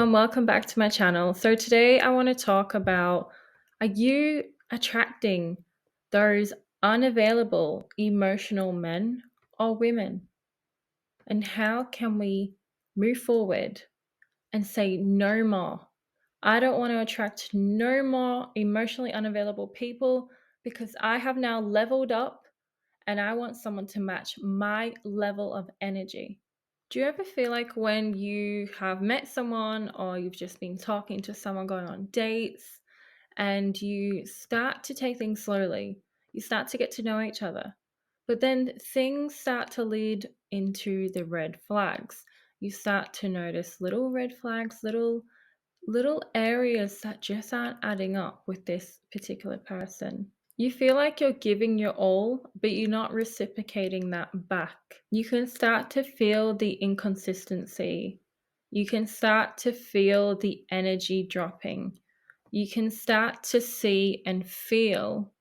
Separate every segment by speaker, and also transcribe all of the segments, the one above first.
Speaker 1: everyone, welcome back to my channel. So today I want to talk about, are you attracting those unavailable emotional men or women? And how can we move forward and say no more? I don't want to attract no more emotionally unavailable people because I have now leveled up and I want someone to match my level of energy. Do you ever feel like when you have met someone or you've just been talking to someone, going on dates, and you start to take things slowly, you start to get to know each other, but then things start to lead into the red flags. You start to notice little red flags, little areas that just aren't adding up with this particular person. You feel like you're giving your all, but you're not reciprocating that back. You can start to feel the inconsistency. You can start to feel the energy dropping. You can start to see and feel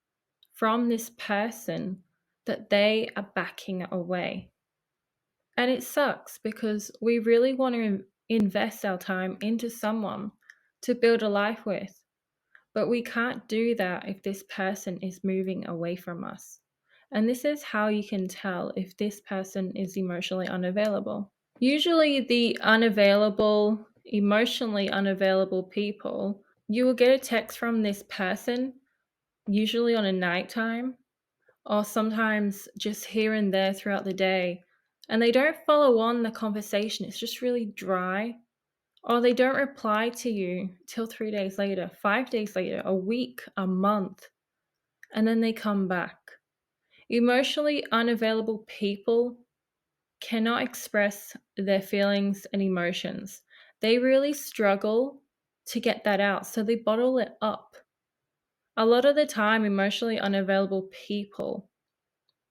Speaker 1: from this person that they are backing away. And it sucks because we really want to invest our time into someone to build a life with. But we can't do that if this person is moving away from us. And this is how you can tell if this person is emotionally unavailable. Usually, the unavailable, emotionally unavailable people, you will get a text from this person, usually on a nighttime, or sometimes just here and there throughout the day. And they don't follow on the conversation, it's just really dry. Or they don't reply to you till 3 days later, 5 days later, a week, a month, and then they come back. Emotionally unavailable people cannot express their feelings and emotions. They really struggle to get that out, so they bottle it up. A lot of the time, emotionally unavailable people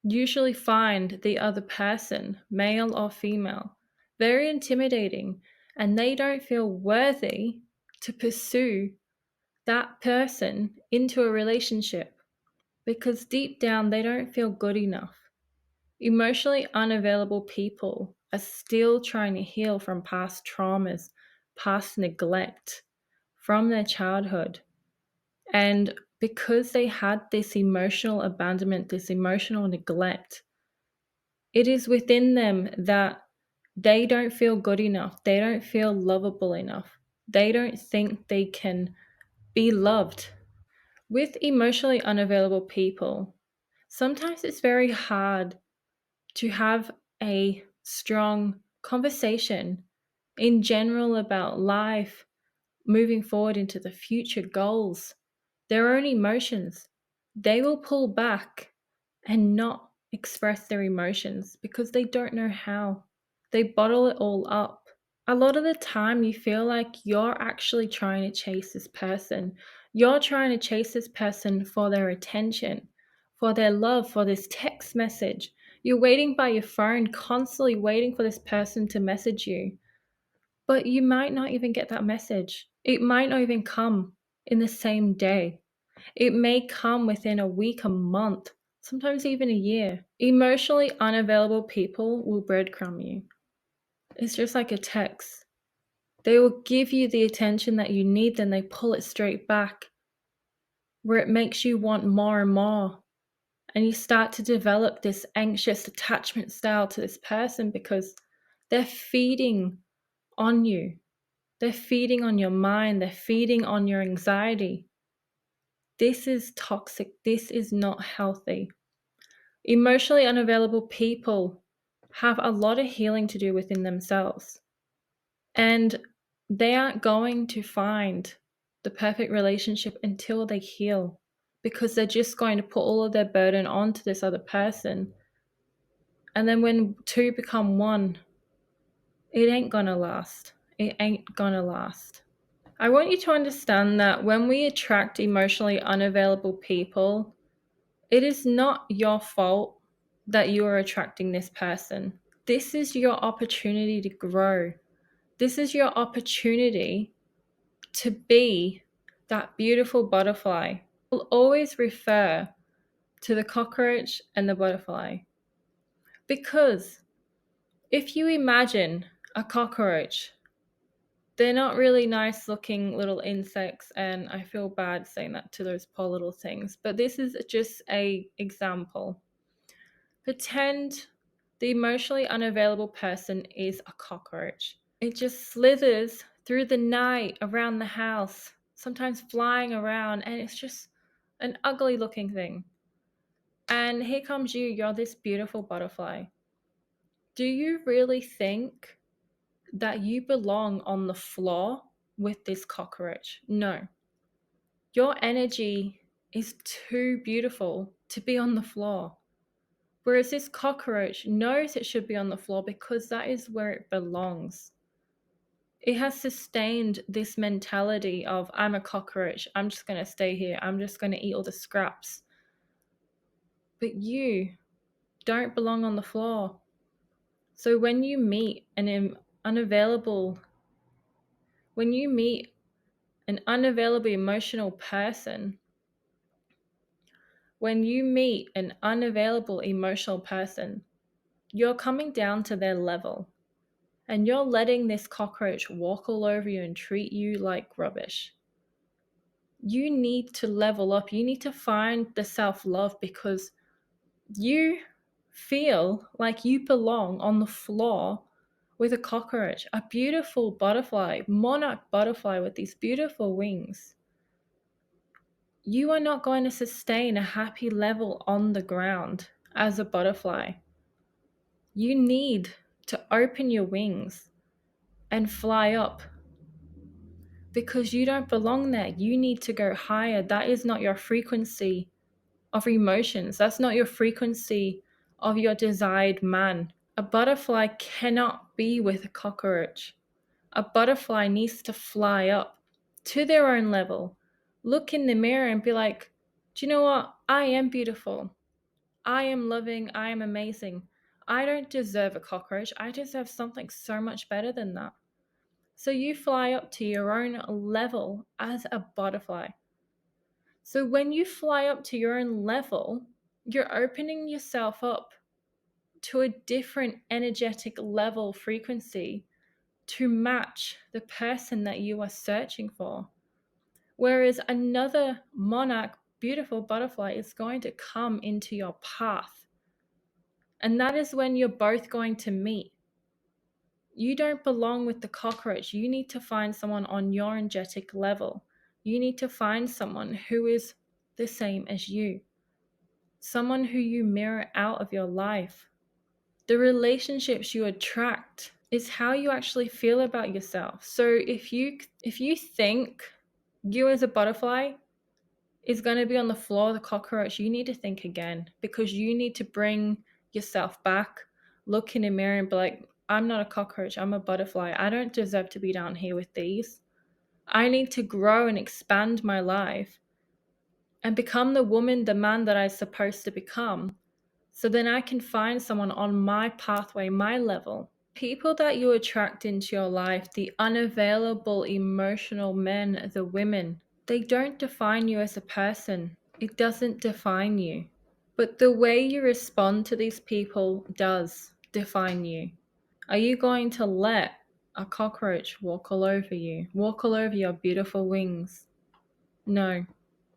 Speaker 1: usually find the other person, male or female, very intimidating, and they don't feel worthy to pursue that person into a relationship because deep down they don't feel good enough. Emotionally unavailable people are still trying to heal from past traumas, past neglect from their childhood. And because they had this emotional abandonment, this emotional neglect, it is within them that they don't feel good enough. They don't feel lovable enough. They don't think they can be loved. With emotionally unavailable people, sometimes it's very hard to have a strong conversation in general about life, moving forward into the future goals, their own emotions. They will pull back and not express their emotions because they don't know how. They bottle it all up. A lot of the time, you feel like you're actually trying to chase this person. You're trying to chase this person for their attention, for their love, for this text message. You're waiting by your phone, constantly waiting for this person to message you. But you might not even get that message. It might not even come in the same day. It may come within a week, a month, sometimes even a year. Emotionally unavailable people will breadcrumb you. It's just like a text. They will give you the attention that you need, then they pull it straight back, where it makes you want more and more. And you start to develop this anxious attachment style to this person because they're feeding on you. They're feeding on your mind. They're feeding on your anxiety. This is toxic. This is not healthy. Emotionally unavailable people have a lot of healing to do within themselves. And they aren't going to find the perfect relationship until they heal because they're just going to put all of their burden onto this other person. And then when two become one, it ain't gonna last. It ain't gonna last. I want you to understand that when we attract emotionally unavailable people, it is not your fault that you are attracting this person. This is your opportunity to grow. This is your opportunity to be that beautiful butterfly. I'll always refer to the cockroach and the butterfly because if you imagine a cockroach, They're not really nice looking little insects, and I feel bad saying that to those poor little things. But this is just a example. Pretend the emotionally unavailable person is a cockroach. It just slithers through the night around the house, sometimes flying around, and it's just an ugly looking thing. And here comes you, you're this beautiful butterfly. Do you really think that you belong on the floor with this cockroach? No. Your energy is too beautiful to be on the floor. Whereas this cockroach knows it should be on the floor because that is where it belongs. It has sustained this mentality of, I'm a cockroach, I'm just going to stay here, I'm just going to eat all the scraps. But you don't belong on the floor. So when you meet an unavailable emotional person, you're coming down to their level and you're letting this cockroach walk all over you and treat you like rubbish. You need to level up. You need to find the self-love because you feel like you belong on the floor with a cockroach, a beautiful butterfly, monarch butterfly with these beautiful wings. You are not going to sustain a happy level on the ground as a butterfly. You need to open your wings and fly up because you don't belong there. You need to go higher. That is not your frequency of emotions. That's not your frequency of your desired man. A butterfly cannot be with a cockroach. A butterfly needs to fly up to their own level, look in the mirror and be like, do you know what? I am beautiful. I am loving. I am amazing. I don't deserve a cockroach. I deserve something so much better than that. So you fly up to your own level as a butterfly. So when you fly up to your own level, you're opening yourself up to a different energetic level frequency to match the person that you are searching for. Whereas another monarch, beautiful butterfly is going to come into your path. And that is when you're both going to meet. You don't belong with the cockroach. You need to find someone on your energetic level. You need to find someone who is the same as you. Someone who you mirror out of your life. The relationships you attract is how you actually feel about yourself. So if you think you as a butterfly is going to be on the floor of the cockroach, you need to think again because you need to bring yourself back, look in a mirror and be like, I'm not a cockroach, I'm a butterfly. I don't deserve to be down here with these. I need to grow and expand my life and become the woman, the man that I'm supposed to become. So then I can find someone on my pathway, my level. People that you attract into your life, the unavailable emotional men, the women, they don't define you as a person. It doesn't define you. But the way you respond to these people does define you. Are you going to let a cockroach walk all over you, walk all over your beautiful wings? No,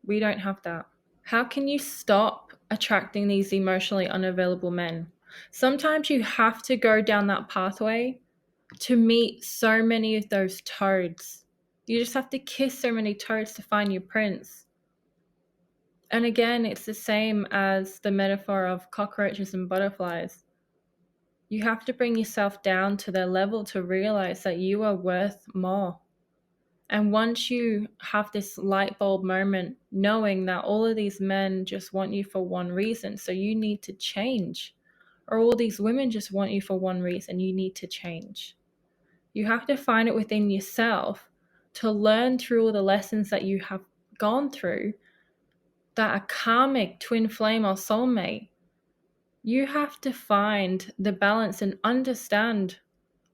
Speaker 1: we don't have that. How can you stop attracting these emotionally unavailable men? Sometimes you have to go down that pathway to meet so many of those toads. You just have to kiss so many toads to find your prince. And again, it's the same as the metaphor of cockroaches and butterflies. You have to bring yourself down to their level to realize that you are worth more. And once you have this light bulb moment, knowing that all of these men just want you for one reason, so you need to change, or all these women just want you for one reason, you need to change. You have to find it within yourself to learn through all the lessons that you have gone through that a karmic twin flame or soulmate, you have to find the balance and understand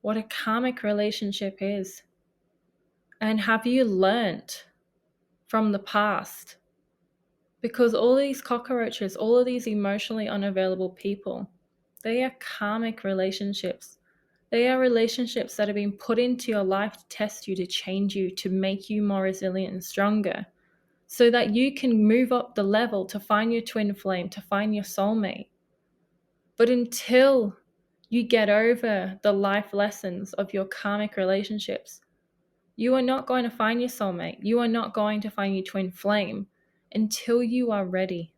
Speaker 1: what a karmic relationship is. And have you learnt from the past? Because all these cockroaches, all of these emotionally unavailable people, they are karmic relationships. They are relationships that have been put into your life to test you, to change you, to make you more resilient and stronger, so that you can move up the level to find your twin flame, to find your soulmate. But until you get over the life lessons of your karmic relationships, you are not going to find your soulmate. You are not going to find your twin flame until you are ready,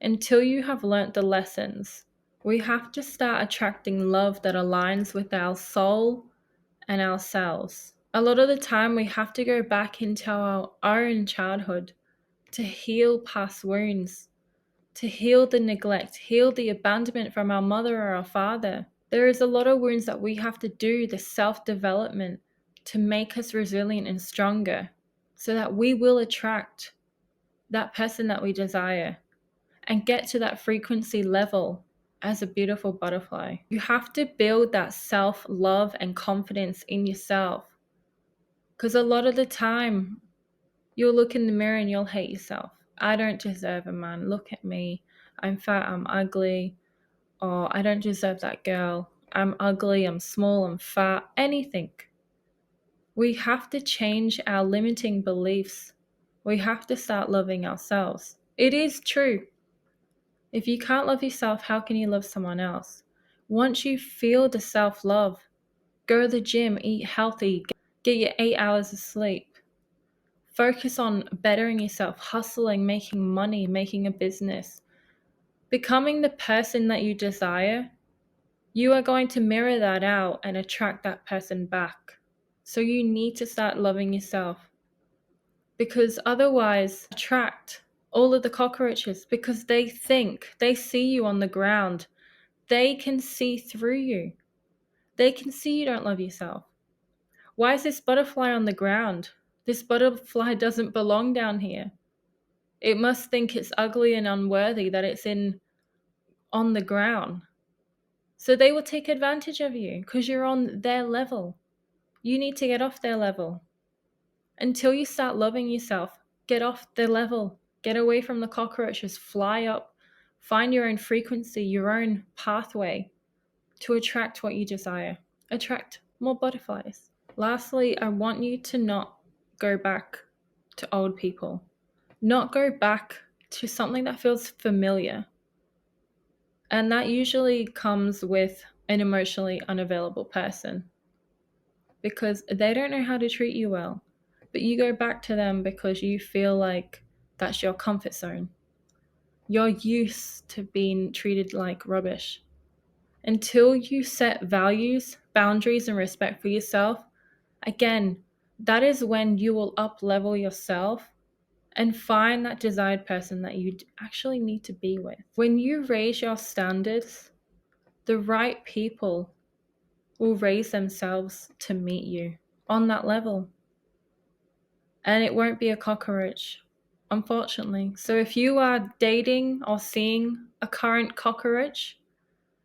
Speaker 1: until you have learnt the lessons. We have to start attracting love that aligns with our soul and ourselves. A lot of the time, we have to go back into our own childhood to heal past wounds, to heal the neglect, heal the abandonment from our mother or our father. There is a lot of wounds that we have to do, the self-development, to make us resilient and stronger, so that we will attract that person that we desire and get to that frequency level as a beautiful butterfly. You have to build that self-love and confidence in yourself, because a lot of the time you'll look in the mirror and you'll hate yourself. I don't deserve a man. Look at me. I'm fat, I'm ugly. Or I don't deserve that girl. I'm ugly, I'm small, I'm fat. Anything. We have to change our limiting beliefs. We have to start loving ourselves. It is true. If you can't love yourself, how can you love someone else? Once you feel the self-love, go to the gym, eat healthy, get your 8 hours of sleep. Focus on bettering yourself, hustling, making money, making a business, becoming the person that you desire. You are going to mirror that out and attract that person back. So you need to start loving yourself, because otherwise attract all of the cockroaches, because they think, they see you on the ground. They can see through you. They can see you don't love yourself. Why is this butterfly on the ground? This butterfly doesn't belong down here. It must think it's ugly and unworthy that it's on the ground. So they will take advantage of you because you're on their level. You need to get off their level. Until you start loving yourself, get off their level. Get away from the cockroaches. Fly up. Find your own frequency, your own pathway to attract what you desire. Attract more butterflies. Lastly, I want you to not go back to old people. Not go back to something that feels familiar. And that usually comes with an emotionally unavailable person, because they don't know how to treat you well. But you go back to them because you feel like that's your comfort zone. You're used to being treated like rubbish. Until you set values, boundaries, and respect for yourself, again, that is when you will up-level yourself and find that desired person that you actually need to be with. When you raise your standards, the right people will raise themselves to meet you on that level. And it won't be a cockroach, unfortunately. So if you are dating or seeing a current cockroach,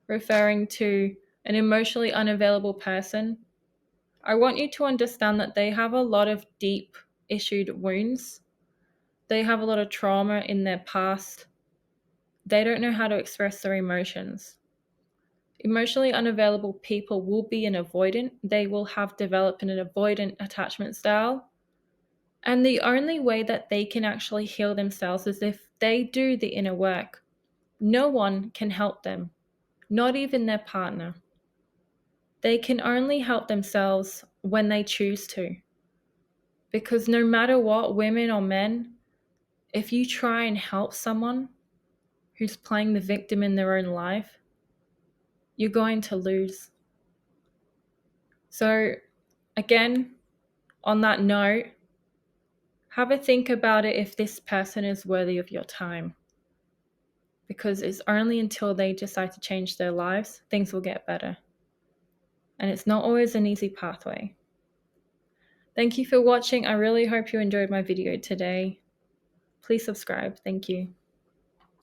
Speaker 1: referring to an emotionally unavailable person, I want you to understand that they have a lot of deep issued wounds. They have a lot of trauma in their past. They don't know how to express their emotions. Emotionally unavailable people will be an avoidant. They will have developed an avoidant attachment style. And the only way that they can actually heal themselves is if they do the inner work. No one can help them, not even their partner. They can only help themselves when they choose to. Because no matter what, women or men, if you try and help someone who's playing the victim in their own life, you're going to lose. So again, on that note, have a think about it if this person is worthy of your time. Because it's only until they decide to change their lives, things will get better. And it's not always an easy pathway. Thank you for watching. I really hope you enjoyed my video today. Please subscribe. Thank you.